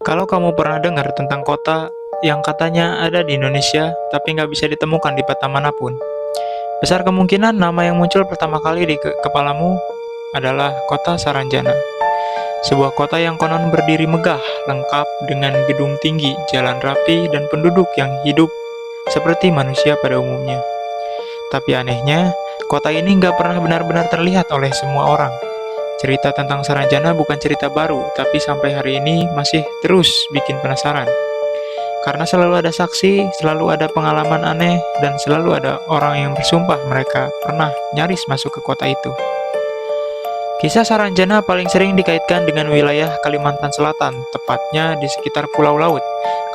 Kalau kamu pernah dengar tentang kota yang katanya ada di Indonesia, tapi nggak bisa ditemukan di peta manapun, besar kemungkinan nama yang muncul pertama kali di kepalamu adalah kota Saranjana. Sebuah kota yang konon berdiri megah, lengkap dengan gedung tinggi, jalan rapi, dan penduduk yang hidup seperti manusia pada umumnya. Tapi anehnya, kota ini nggak pernah benar-benar terlihat oleh semua orang. Cerita tentang Saranjana bukan cerita baru, tapi sampai hari ini masih terus bikin penasaran. Karena selalu ada saksi, selalu ada pengalaman aneh, dan selalu ada orang yang bersumpah mereka pernah nyaris masuk ke kota itu. Kisah Saranjana paling sering dikaitkan dengan wilayah Kalimantan Selatan, tepatnya di sekitar Pulau Laut,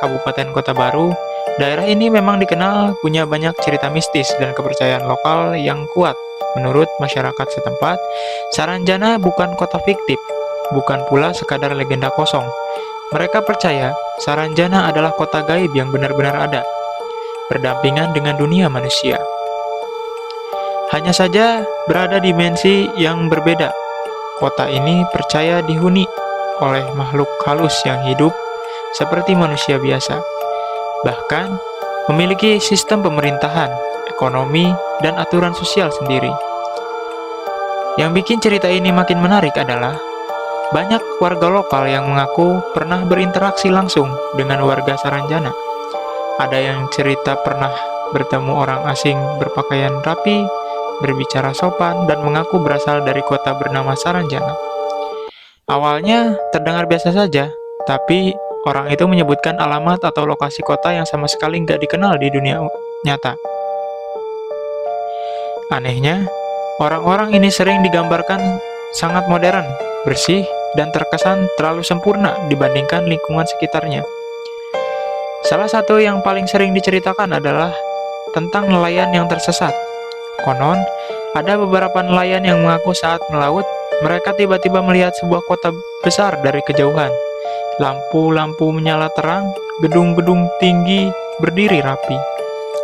Kabupaten Kota Baru. Daerah ini memang dikenal punya banyak cerita mistis dan kepercayaan lokal yang kuat. Menurut masyarakat setempat, Saranjana bukan kota fiktif, bukan pula sekadar legenda kosong. Mereka percaya Saranjana adalah kota gaib yang benar-benar ada, berdampingan dengan dunia manusia. Hanya saja berada di dimensi yang berbeda. Kota ini percaya dihuni oleh makhluk halus yang hidup seperti manusia biasa. Bahkan memiliki sistem pemerintahan, ekonomi, dan aturan sosial sendiri. Yang bikin cerita ini makin menarik adalah banyak warga lokal yang mengaku pernah berinteraksi langsung dengan warga Saranjana. Ada yang cerita pernah bertemu orang asing berpakaian rapi, berbicara sopan, dan mengaku berasal dari kota bernama Saranjana. Awalnya terdengar biasa saja, tapi orang itu menyebutkan alamat atau lokasi kota yang sama sekali nggak dikenal di dunia nyata. Anehnya, orang-orang ini sering digambarkan sangat modern, bersih, dan terkesan terlalu sempurna dibandingkan lingkungan sekitarnya. Salah satu yang paling sering diceritakan adalah tentang nelayan yang tersesat. Konon, ada beberapa nelayan yang mengaku saat melaut, mereka tiba-tiba melihat sebuah kota besar dari kejauhan. Lampu-lampu menyala terang, gedung-gedung tinggi berdiri rapi,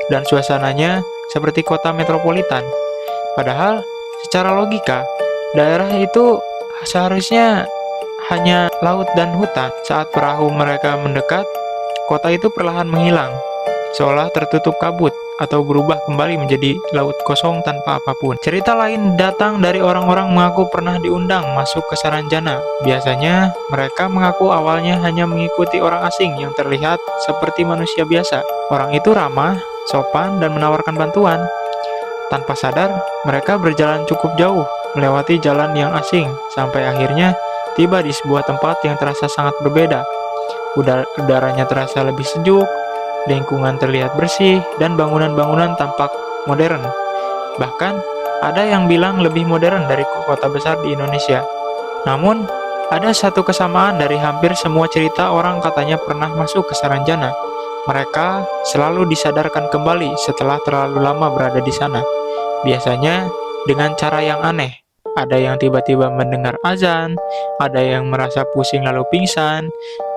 dan suasananya seperti kota metropolitan. Padahal, secara logika, daerah itu seharusnya hanya laut dan hutan. Saat perahu mereka mendekat, kota itu perlahan menghilang, seolah tertutup kabut atau berubah kembali menjadi laut kosong tanpa apapun. Cerita lain datang dari orang-orang mengaku pernah diundang masuk ke Saranjana. Biasanya, mereka mengaku awalnya hanya mengikuti orang asing yang terlihat seperti manusia biasa. Orang itu ramah, sopan, dan menawarkan bantuan. Tanpa sadar, mereka berjalan cukup jauh, melewati jalan yang asing, sampai akhirnya tiba di sebuah tempat yang terasa sangat berbeda. Udaranya terasa lebih sejuk, lingkungan terlihat bersih, dan bangunan-bangunan tampak modern. Bahkan, ada yang bilang lebih modern dari kota besar di Indonesia. Namun, ada satu kesamaan dari hampir semua cerita orang katanya pernah masuk ke Saranjana. Mereka selalu disadarkan kembali setelah terlalu lama berada di sana. Biasanya dengan cara yang aneh. Ada yang tiba-tiba mendengar azan, ada yang merasa pusing lalu pingsan,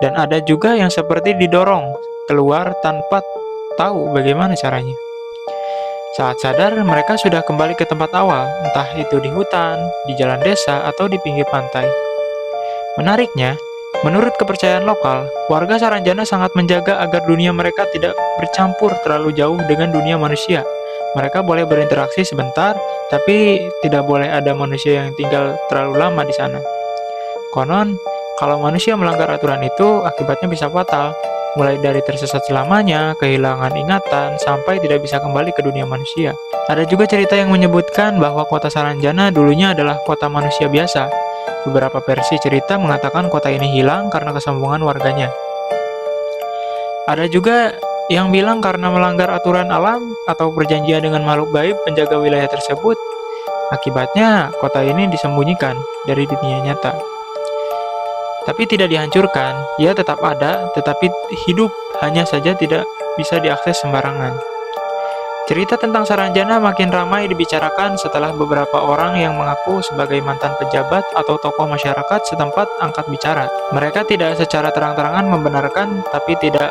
dan ada juga yang seperti didorong keluar tanpa tahu bagaimana caranya. Saat sadar, mereka sudah kembali ke tempat awal, entah itu di hutan, di jalan desa, atau di pinggir pantai. Menariknya, menurut kepercayaan lokal, warga Saranjana sangat menjaga agar dunia mereka tidak bercampur terlalu jauh dengan dunia manusia. Mereka boleh berinteraksi sebentar, tapi tidak boleh ada manusia yang tinggal terlalu lama di sana. Konon, kalau manusia melanggar aturan itu, akibatnya bisa fatal, mulai dari tersesat selamanya, kehilangan ingatan, sampai tidak bisa kembali ke dunia manusia. Ada juga cerita yang menyebutkan bahwa kota Saranjana dulunya adalah kota manusia biasa. Beberapa versi cerita mengatakan kota ini hilang karena kesombongan warganya. Ada juga yang bilang karena melanggar aturan alam atau perjanjian dengan makhluk gaib penjaga wilayah tersebut, akibatnya kota ini disembunyikan dari dunia nyata. Tapi tidak dihancurkan, ia tetap ada, tetapi hidup, hanya saja tidak bisa diakses sembarangan. Cerita tentang Saranjana makin ramai dibicarakan setelah beberapa orang yang mengaku sebagai mantan pejabat atau tokoh masyarakat setempat angkat bicara. Mereka tidak secara terang-terangan membenarkan, tapi tidak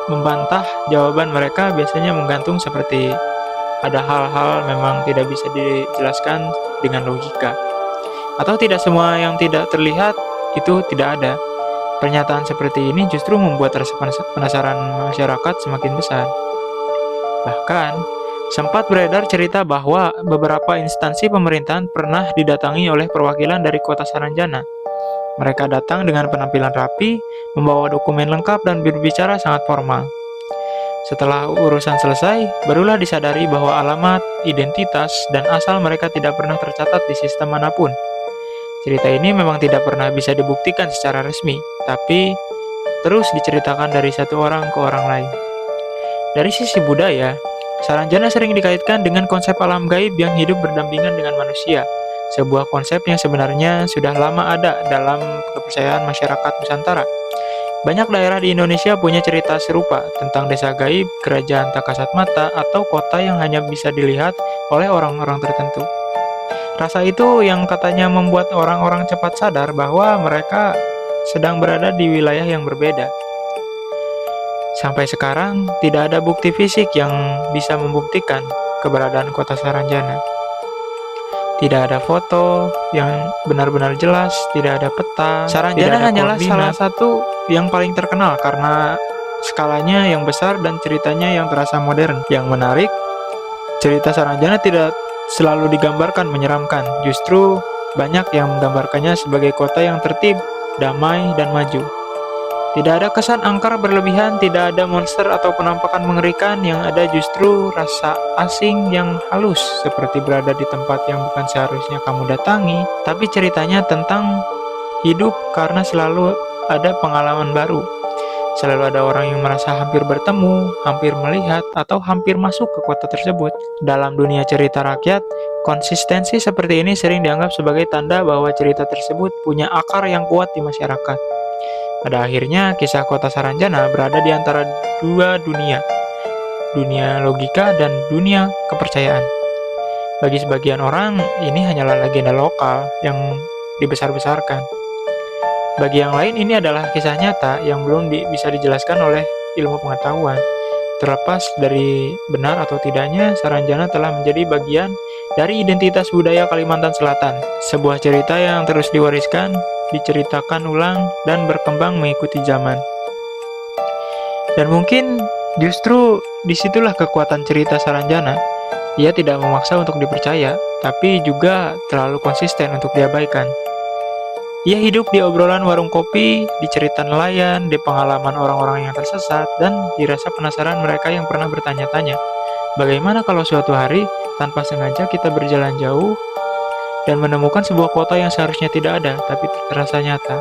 membantah. Jawaban mereka biasanya menggantung seperti ada hal-hal memang tidak bisa dijelaskan dengan logika. Atau tidak semua yang tidak terlihat itu tidak ada. Pernyataan seperti ini justru membuat rasa penasaran masyarakat semakin besar. Bahkan, sempat beredar cerita bahwa beberapa instansi pemerintahan pernah didatangi oleh perwakilan dari kota Saranjana. Mereka datang dengan penampilan rapi, membawa dokumen lengkap dan berbicara sangat formal. Setelah urusan selesai, barulah disadari bahwa alamat, identitas, dan asal mereka tidak pernah tercatat di sistem manapun. Cerita ini memang tidak pernah bisa dibuktikan secara resmi, tapi terus diceritakan dari satu orang ke orang lain. Dari sisi budaya, Saranjana sering dikaitkan dengan konsep alam gaib yang hidup berdampingan dengan manusia, sebuah konsep yang sebenarnya sudah lama ada dalam kepercayaan masyarakat Nusantara. Banyak daerah di Indonesia punya cerita serupa tentang desa gaib, kerajaan tak kasat mata, atau kota yang hanya bisa dilihat oleh orang-orang tertentu. Rasa itu yang katanya membuat orang-orang cepat sadar bahwa mereka sedang berada di wilayah yang berbeda. Sampai sekarang, tidak ada bukti fisik yang bisa membuktikan keberadaan kota Saranjana. Tidak ada foto yang benar-benar jelas, tidak ada peta. Saranjana hanyalah salah satu yang paling terkenal karena skalanya yang besar dan ceritanya yang terasa modern. Yang menarik, cerita Saranjana tidak selalu digambarkan menyeramkan, justru banyak yang menggambarkannya sebagai kota yang tertib, damai, dan maju. Tidak ada kesan angker berlebihan, tidak ada monster atau penampakan mengerikan, yang ada justru rasa asing yang halus, seperti berada di tempat yang bukan seharusnya kamu datangi, tapi ceritanya tentang hidup karena selalu ada pengalaman baru. Selalu ada orang yang merasa hampir bertemu, hampir melihat, atau hampir masuk ke kota tersebut. Dalam dunia cerita rakyat, konsistensi seperti ini sering dianggap sebagai tanda bahwa cerita tersebut punya akar yang kuat di masyarakat. Pada akhirnya, kisah kota Saranjana berada di antara dua dunia, dunia logika dan dunia kepercayaan. Bagi sebagian orang, ini hanyalah legenda lokal yang dibesar-besarkan. Bagi yang lain, ini adalah kisah nyata yang belum bisa dijelaskan oleh ilmu pengetahuan. Terlepas dari benar atau tidaknya, Saranjana telah menjadi bagian dari identitas budaya Kalimantan Selatan. Sebuah cerita yang terus diwariskan, diceritakan ulang, dan berkembang mengikuti zaman. Dan mungkin justru disitulah kekuatan cerita Saranjana. Ia tidak memaksa untuk dipercaya, tapi juga terlalu konsisten untuk diabaikan. Ia hidup di obrolan warung kopi, di cerita nelayan, di pengalaman orang-orang yang tersesat, dan dirasa penasaran mereka yang pernah bertanya-tanya, bagaimana kalau suatu hari, tanpa sengaja kita berjalan jauh, dan menemukan sebuah kota yang seharusnya tidak ada, tapi terasa nyata.